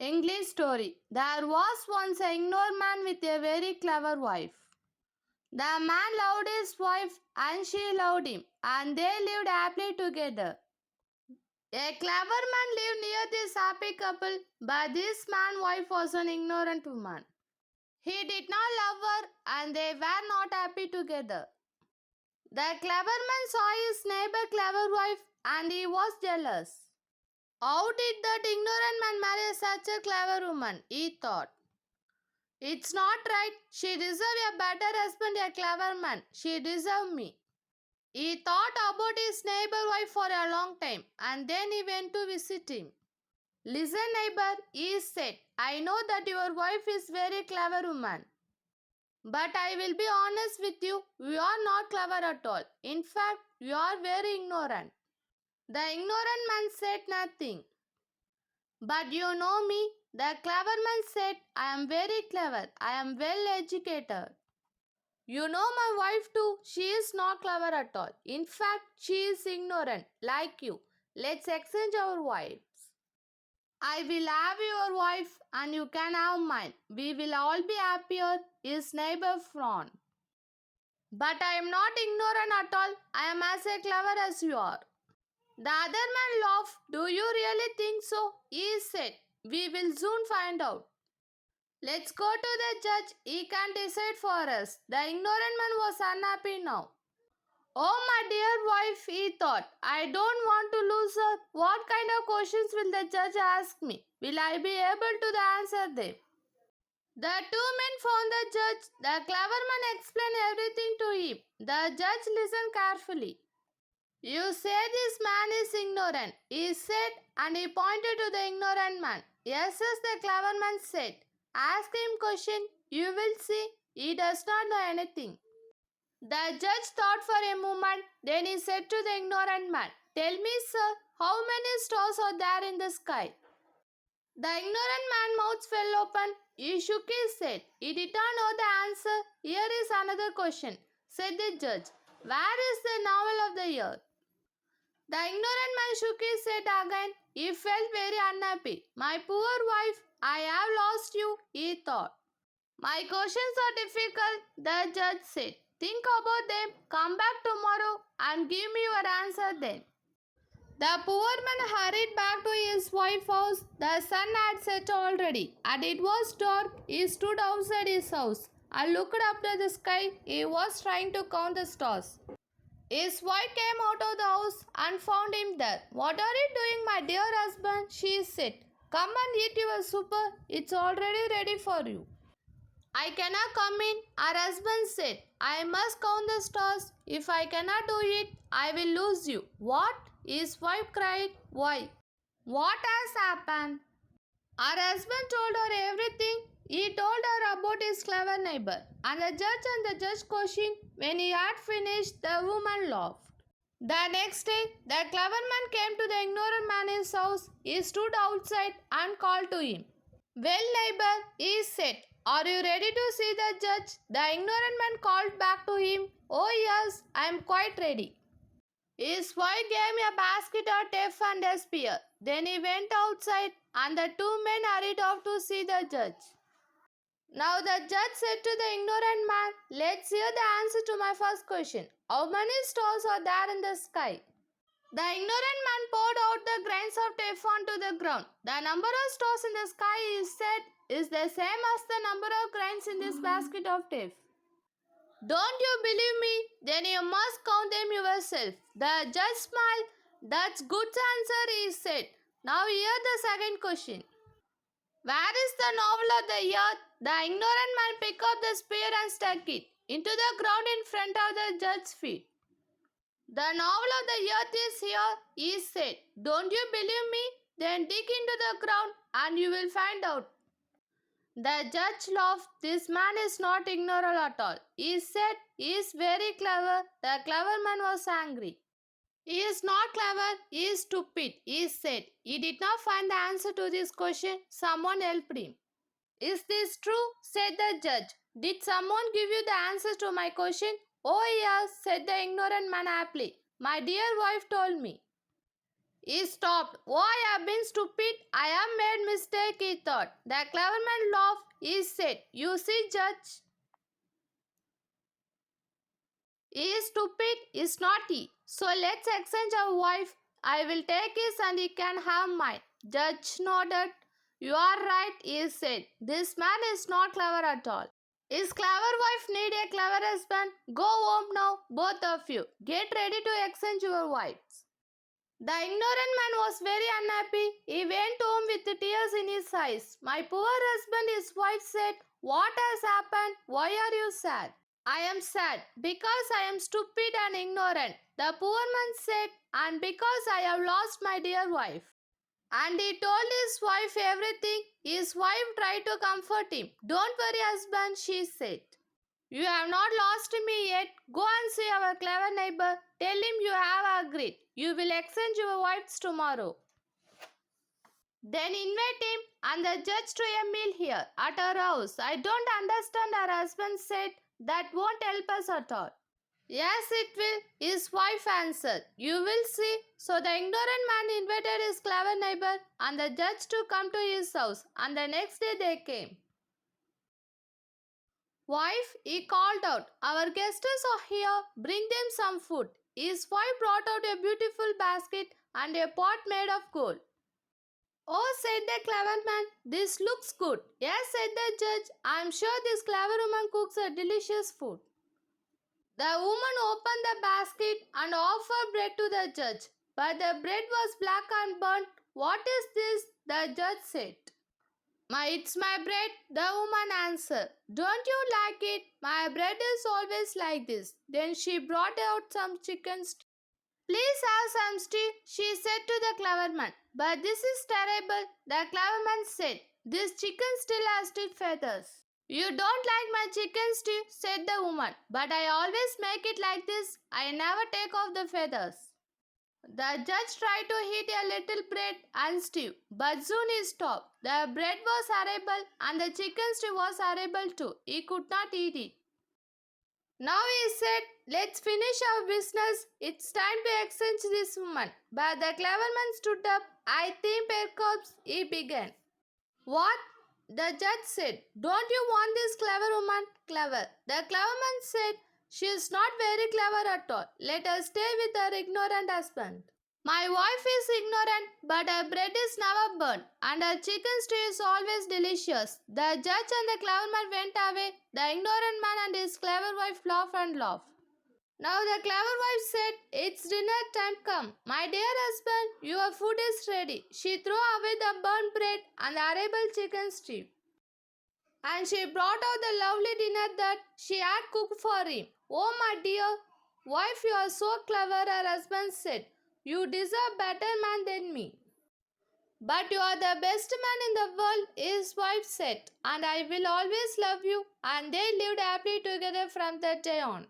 English story. There was once an ignorant man with a very clever wife. The man loved his wife and she loved him, and they lived happily together. A clever man lived near this happy couple, but this man's wife was an ignorant woman. He did not love her and they were not happy together. The clever man saw his neighbor clever wife and he was jealous. How did that ignorant man marry such a clever woman? He thought. It's not right. She deserves a better husband, a clever man. She deserves me. He thought about his neighbor wife for a long time and then he went to visit him. Listen, neighbor, he said, I know that your wife is very clever woman. But I will be honest with you, you are not clever at all. In fact, you are very ignorant. The ignorant man said nothing. But you know me, the clever man said, I am very clever, I am well educated. You know my wife too, she is not clever at all. In fact, she is ignorant, like you. Let's exchange our wives. I will have your wife and you can have mine. We will all be happier, his neighbor frowned. But I am not ignorant at all, I am as clever as you are. The other man laughed. Do you really think so? He said. We will soon find out. Let's go to the judge. He can decide for us. The ignorant man was unhappy now. Oh, my dear wife, he thought. I don't want to lose her. What kind of questions will the judge ask me? Will I be able to answer them? The two men found the judge. The clever man explained everything to him. The judge listened carefully. You say this man is ignorant, he said, and he pointed to the ignorant man. Yes, the clever man said. Ask him question, you will see, he does not know anything. The judge thought for a moment, then he said to the ignorant man, Tell me, sir, how many stars are there in the sky? The ignorant man's mouth fell open. He shook his head. He did not know the answer. Here is another question, said the judge. Where is the novel of the year? The ignorant man shook his head again. He felt very unhappy. My poor wife, I have lost you, he thought. My questions are difficult, the judge said. Think about them, come back tomorrow and give me your answer then. The poor man hurried back to his wife's house. The sun had set already and it was dark. He stood outside his house and looked up to the sky. He was trying to count the stars. His wife came out of the house and found him there. What are you doing, my dear husband? She said. Come and eat your supper. It's already ready for you. I cannot come in, her husband said. I must count the stars. If I cannot do it, I will lose you. What? His wife cried. Why? What has happened? Her husband told her everything. He told her about his clever neighbor and the judge questioned. When he had finished, the woman laughed. The next day, the clever man came to the ignorant man's house. He stood outside and called to him. Well, neighbor, he said, are you ready to see the judge? The ignorant man called back to him. Oh yes, I am quite ready. His wife gave him a basket of tape and a spear. Then he went outside and the two men hurried off to see the judge. Now the judge said to the ignorant man, let's hear the answer to my first question. How many stars are there in the sky? The ignorant man poured out the grains of tape onto the ground. The number of stars in the sky, he said, is the same as the number of grains in this basket of tape. Don't you believe me? Then you must count them yourself. The judge smiled. That's good answer, he said. Now hear the second question. Where is the novel of the year? The ignorant man picked up the spear and stuck it into the ground in front of the judge's feet. The novel of the earth is here, he said. Don't you believe me? Then dig into the ground and you will find out. The judge laughed. This man is not ignorant at all. He said he is very clever. The clever man was angry. He is not clever, he is stupid, he said. He did not find the answer to this question. Someone helped him. Is this true? Said the judge. Did someone give you the answer to my question? Oh yes, said the ignorant man happily. My dear wife told me. He stopped. Oh, I have been stupid. I have made mistake, he thought. The clever man laughed. He said, you see, Judge, he is stupid, he is naughty. So let's exchange our wife. I will take his and he can have mine. Judge nodded. You are right, he said. This man is not clever at all. His clever wife need a clever husband. Go home now, both of you. Get ready to exchange your wives. The ignorant man was very unhappy. He went home with tears in his eyes. My poor husband, his wife said, what has happened? Why are you sad? I am sad because I am stupid and ignorant. The poor man said, and because I have lost my dear wife. And he told his wife everything. His wife tried to comfort him. Don't worry, husband, she said. You have not lost me yet. Go and see our clever neighbor. Tell him you have agreed. You will exchange your wives tomorrow. Then invite him and the judge to a meal here at our house. I don't understand, her husband said. That won't help us at all. Yes, it will, his wife answered. You will see. So the ignorant man invited his clever neighbor and the judge to come to his house, and the next day they came. Wife, he called out, our guests are here, bring them some food. His wife brought out a beautiful basket and a pot made of gold. Oh, said the clever man, this looks good. Yes, said the judge, I am sure this clever woman cooks a delicious food. The woman opened the basket and offered bread to the judge, but the bread was black and burnt. What is this? The judge said. It's my bread, the woman answered. Don't you like it? My bread is always like this. Then she brought out some chicken stew. Please have some stew, she said to the clever man. But this is terrible, the clever man said. This chicken still has still feathers. You don't like my chicken stew, said the woman. But I always make it like this. I never take off the feathers. The judge tried to eat a little bread and stew, but soon he stopped. The bread was horrible and the chicken stew was horrible too. He could not eat it. Now he said, let's finish our business. It's time to exchange this woman. But the clever man stood up. I think perhaps he began. What? The judge said, don't you want this clever woman clever? The clever man said, she is not very clever at all. Let us stay with her ignorant husband. My wife is ignorant, but her bread is never burnt, and her chicken stew is always delicious. The judge and the clever man went away. The ignorant man and his clever wife laughed and laughed. Now the clever wife said, it's dinner time come. My dear husband, your food is ready. She threw away the burnt bread and the horrible chicken stew. And she brought out the lovely dinner that she had cooked for him. Oh, my dear wife, you are so clever, her husband said. You deserve better man than me. But you are the best man in the world, his wife said, and I will always love you. And they lived happily together from that day on.